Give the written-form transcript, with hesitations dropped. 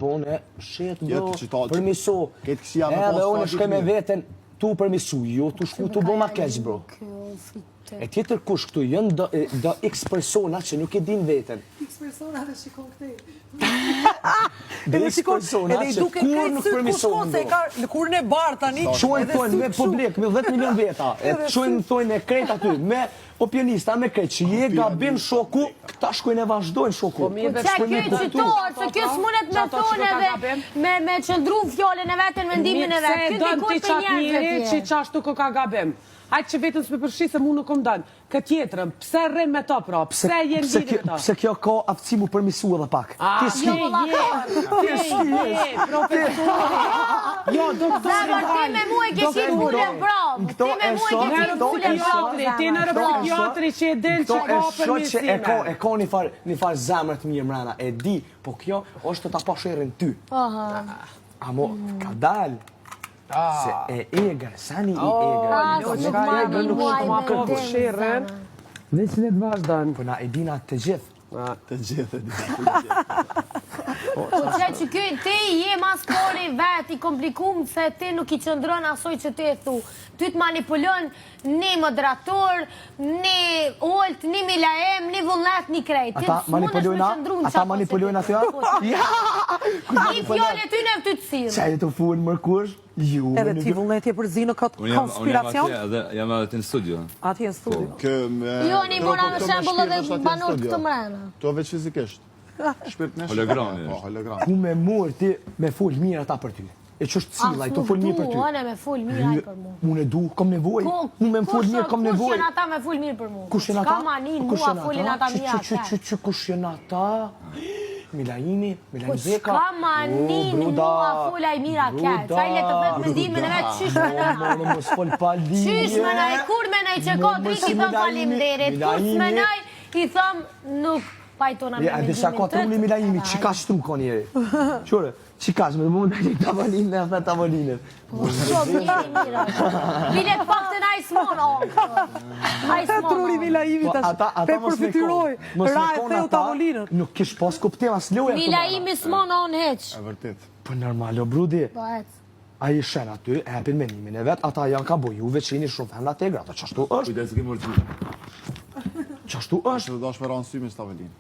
bone, shet bro, përmiso. Edhe unë shkoj me veten, tu përmisu, jo, tu shku tu bo ma keq, bro. E tjetër kush këtu, jënë do x persona që nuk e din veten. X persona dhe shikon këtej. Dhe x persona që kur nuk përmisohen, bro. Në kurën e barë tani. Qojnë thonë me publik, me 10 milion veta. Qojnë thonë e krejt aty, me opinista, me krejt, që je gabim shoku, këta shkojnë e vazhdojnë shoku. Që kjo qytor, se kjo s'munet me thonë edhe me qëndru fjallën e vetën, vendimin e vetë. Kjo dikush për njerëzve që qashtu ko ka gabim. Hajtë që vetën s'me përshi se mu nuk kom dënë. Këtë tjetërëm, pse rrim me to pra? Pse jenë lidhë me to? Pse kjo ka aftësi mu përmisu edhe pak. Jo, doktori Ti me mu e keshit vullën bram. Ti me mu e keshit vullën bram. Ti në rëpëkjatri që e din që ka përmisime. E ka një farë zemrët mirë mrena, e di, po kjo është të ta pasherin ty. Amo, ka dalë. Se e egrë, sani i egrë. Nuk shko ma po përshirën. Dhe që ne të vazhdanë. Po na e dina të gjithë. Të gjithë e dina. Po që ti je mas pori vet i komplikum se ti nuk i qëndron asoj që ti e thu. Ty të manipulon një moderator, një olt, një milaem, një vullnet, një krejt. Ata manipulojnë atë? Një fjole ty në të cilë. Qa e të funë mërkush? Edhe ti vullnetje për zinë ka konspiracion? Unë jam edhe në studio. Ati në studio. Jo, një mora me shembol edhe banor këtë mrena. To veç fizikisht. Hologrami. Ku me mërë ti me full mirë ata për ty. E që është cila, i të full mirë për ty. Unë me full mirë aj për mu. Unë e du, kom nevoj. Unë me full mirë, kom nevoj. Kush jenë ata me full mirë për mu? Kush jenë ata? Ka manin, mua fullin ata mirë atë. Kush jenë ata? Milaini Zeka. Ka manin, mua fullaj mirë atë. Sa i le të vetë mendimin e vetë qysh me nëj. Qysh me nëj, kur me nëj që ka drik i thëm falim derit. Kus me nëj i thëm nuk pajtona me mendimin të. Dhe sa ka trulli Milaini, që ka shtru ka njeri. Qore? Që kash me mund të tavolinë e tavolinë. Shumë mirë. Bilet pak të naj smonë, Ata truri Milaimi pe përfityroj. Ra e theu tavolinët. Nuk kish pas kuptim as loja. Milaimi smonë onë heq. E vërtit. Po normal, o brudi. Po et. A i shen aty, e hepin menimin e vetë, ata janë ka boju veçini shumë femna tegra, ata qashtu është. Kujdes ke mërë gjithë. Qashtu është. Që të dash me ranë sy me stavelinë.